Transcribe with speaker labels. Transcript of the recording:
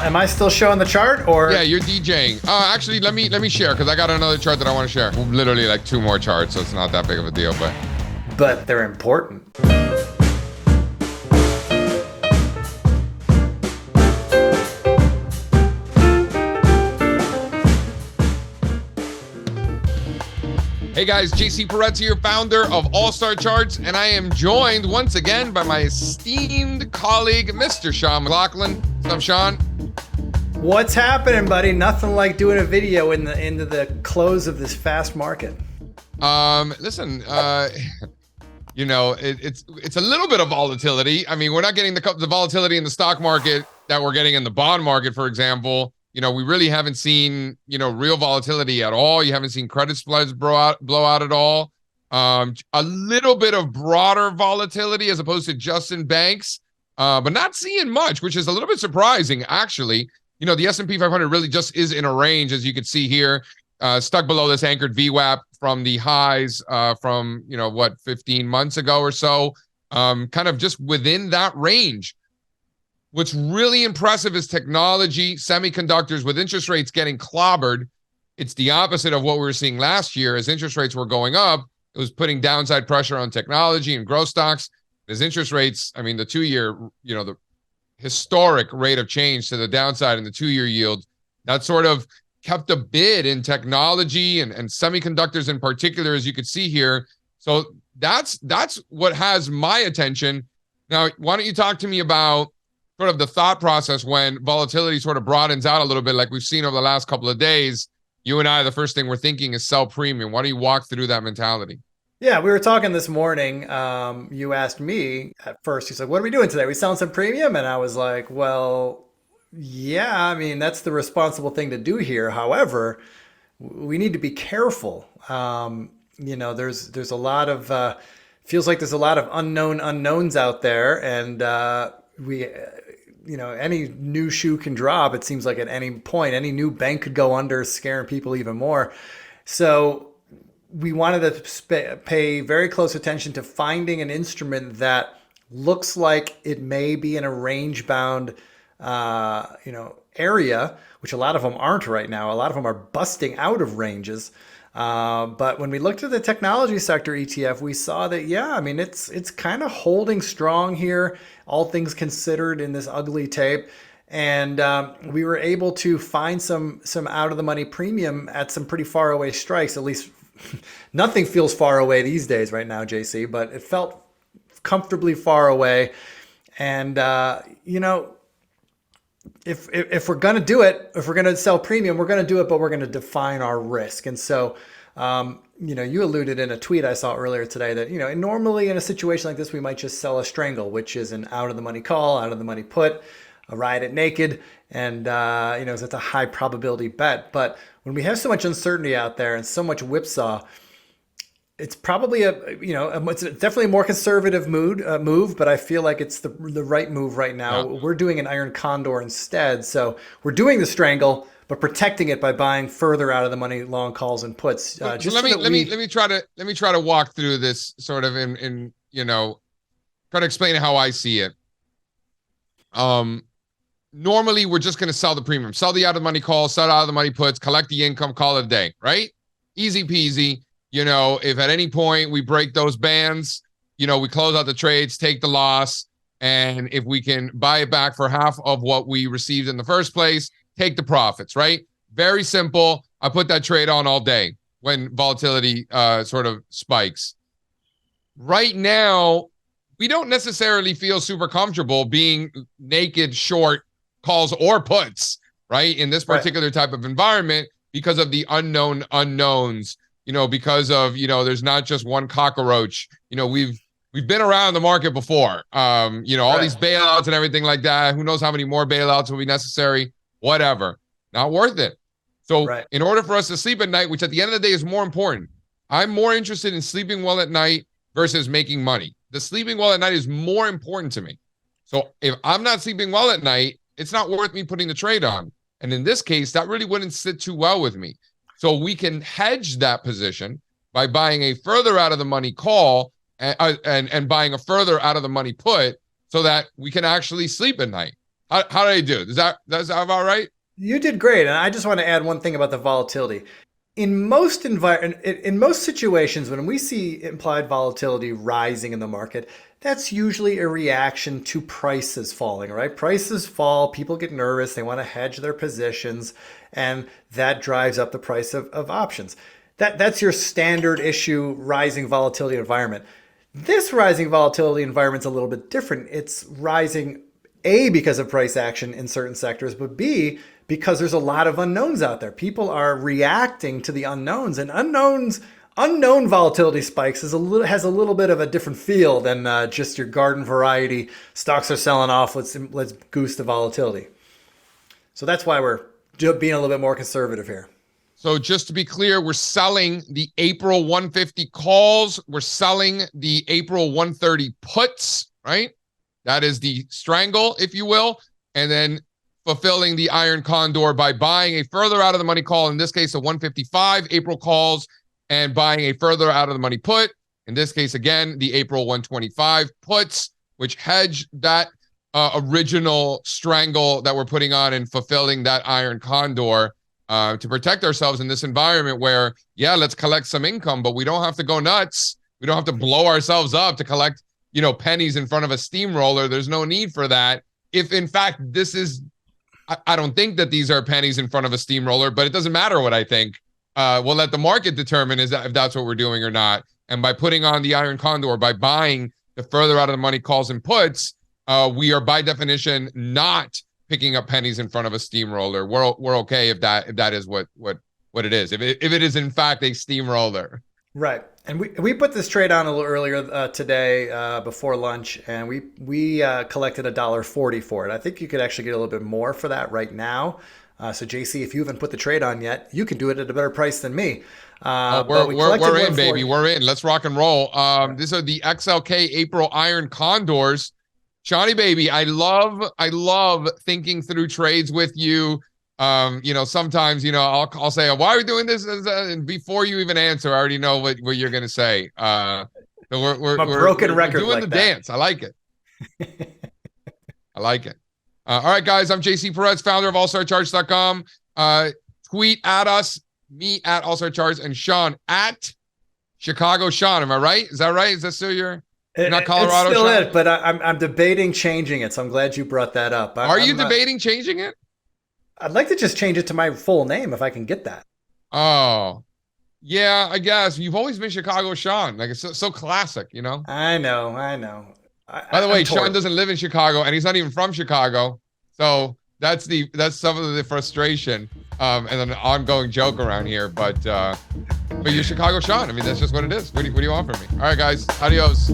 Speaker 1: Am I still showing the chart or?
Speaker 2: Yeah, you're DJing. Actually, let me share because I got another chart that I want to share. Literally like 2 more charts, so it's not that big of a deal,
Speaker 1: but they're important.
Speaker 2: Hey guys, JC Peretz here, founder of All Star Charts, and I am joined once again by my esteemed colleague, Mr. Sean McLaughlin. What's up, Sean?
Speaker 1: What's happening, buddy? Nothing like doing a video into the close of this fast market.
Speaker 2: Listen, you know, it's a little bit of volatility. I mean, we're not getting the volatility in the stock market that we're getting in the bond market, for example. You know, we really haven't seen, you know, real volatility at all. You haven't seen credit spreads blow out at all. A little bit of broader volatility as opposed to just in banks, but not seeing much, which is a little bit surprising, actually. You know, the S&P 500 really just is in a range, as you can see here, stuck below this anchored VWAP from the highs from, 15 months ago or so, kind of just within that range. What's really impressive is technology, semiconductors, with interest rates getting clobbered. It's the opposite of what we were seeing last year. As interest rates were going up, it was putting downside pressure on technology and growth stocks. As interest rates, I mean, the 2-year, the historic rate of change to the downside in the 2-year yield, that sort of kept a bid in technology and semiconductors in particular, as you could see here. So that's what has my attention. Now, why don't you talk to me about sort of the thought process when volatility sort of broadens out a little bit, like we've seen over the last couple of days. You and I, the first thing we're thinking is sell premium. Why don't you walk through that mentality?
Speaker 1: Yeah, we were talking this morning. You asked me at first, you said, what are we doing today? We selling some premium? And I was like, well, yeah, I mean, that's the responsible thing to do here. However, we need to be careful. There's a lot of, feels like there's a lot of unknowns out there. And any new shoe can drop. It seems like at any point, any new bank could go under, scaring people even more. So we wanted to pay very close attention to finding an instrument that looks like it may be in a range-bound, area, which a lot of them aren't right now. A lot of them are busting out of ranges. But when we looked at the technology sector ETF, we saw that, it's kind of holding strong here, all things considered, in this ugly tape. And we were able to find some out of the money premium at some pretty far away strikes. At least nothing feels far away these days right now, JC, but it felt comfortably far away. And, if we're going to do it, if we're going to sell premium, we're going to do it, but we're going to define our risk. And so, you alluded in a tweet I saw earlier today that, normally in a situation like this, we might just sell a strangle, which is an out of the money call, out of the money put, ride it naked. And, it's a high probability bet. But when we have so much uncertainty out there and so much whipsaw, it's probably it's definitely a more conservative move, but I feel like it's the right move right now. Yeah. We're doing an iron condor instead. So we're doing the strangle, but protecting it by buying further out of the money long calls and puts.
Speaker 2: Let me try to walk through this sort of in try to explain how I see it. Normally we're just going to sell the premium, sell the out of the money calls, sell out of the money puts, collect the income, call it a day, right? Easy peasy. If at any point we break those bands, we close out the trades, take the loss. And if we can buy it back for half of what we received in the first place, take the profits, right? Very simple. I put that trade on all day when volatility sort of spikes. Right now, we don't necessarily feel super comfortable being naked short calls or puts, right? In this particular type of environment because of the unknown unknowns. Because of, there's not just one cockroach. We've been around the market before. All these bailouts and everything like that. Who knows how many more bailouts will be necessary? Whatever. Not worth it. So in order for us to sleep at night, which at the end of the day is more important, I'm more interested in sleeping well at night versus making money. The sleeping well at night is more important to me. So if I'm not sleeping well at night, it's not worth me putting the trade on. And in this case, that really wouldn't sit too well with me. So we can hedge that position by buying a further out of the money call and buying a further out of the money put so that we can actually sleep at night. How did I do? That's about right?
Speaker 1: You did great, and I just want to add one thing about the volatility. In most situations, when we see implied volatility rising in the market, that's usually a reaction to prices falling, right? Prices fall, people get nervous, they want to hedge their positions, and that drives up the price of options. That's your standard issue rising volatility environment. This rising volatility environment's a little bit different. It's rising A, because of price action in certain sectors, but B, because there's a lot of unknowns out there. People are reacting to the unknowns, and unknown volatility spikes has a little bit of a different feel than just your garden variety. Stocks are selling off. Let's goose the volatility. So that's why we're being a little bit more conservative here.
Speaker 2: So just to be clear, we're selling the April 150 calls. We're selling the April 130 puts, right? That is the strangle, if you will. And then fulfilling the iron condor by buying a further out of the money call, in this case, a 155 April calls, and buying a further out of the money put. In this case, again, the April 125 puts, which hedge that original strangle that we're putting on and fulfilling that iron condor to protect ourselves in this environment where, yeah, let's collect some income, but we don't have to go nuts. We don't have to blow ourselves up to collect, pennies in front of a steamroller. There's no need for that. If in fact this is, I don't think that these are pennies in front of a steamroller, but it doesn't matter what I think. We'll let the market determine if that's what we're doing or not. And by putting on the iron condor, by buying the further out of the money calls and puts, we are by definition not picking up pennies in front of a steamroller. We're okay if that is what it is. If it is in fact a steamroller.
Speaker 1: Right. And we put this trade on a little earlier today before lunch, and we collected $1.40 for it. I think you could actually get a little bit more for that right now. So JC, if you haven't put the trade on yet, you can do it at a better price than me.
Speaker 2: We're in, baby. We're in. Let's rock and roll. These are the XLK April Iron Condors. Shawnee, baby, I love thinking through trades with you. Sometimes, I'll say, why are we doing this? And before you even answer, I already know what you're going to say. So we're
Speaker 1: broken record.
Speaker 2: We're doing the dance. I like it. I like it. All right, guys, I'm JC Perez, founder of allstarcharts.com. Tweet at us, me at allstarcharts, and Sean at Chicago Sean. Am I right? Is that right? Is that still your... Not Colorado.
Speaker 1: It's still Sean? It, but I'm debating changing it. So I'm glad you brought that up.
Speaker 2: Are you debating changing it?
Speaker 1: I'd like to just change it to my full name if I can get that.
Speaker 2: Oh, yeah, I guess. You've always been Chicago Sean. Like, it's so classic,
Speaker 1: I know.
Speaker 2: By the way, Sean doesn't live in Chicago, and he's not even from Chicago. So that's some of the frustration and an ongoing joke around here. But you're Chicago Sean. I mean, that's just what it is. What do you want from me? All right, guys. Adios.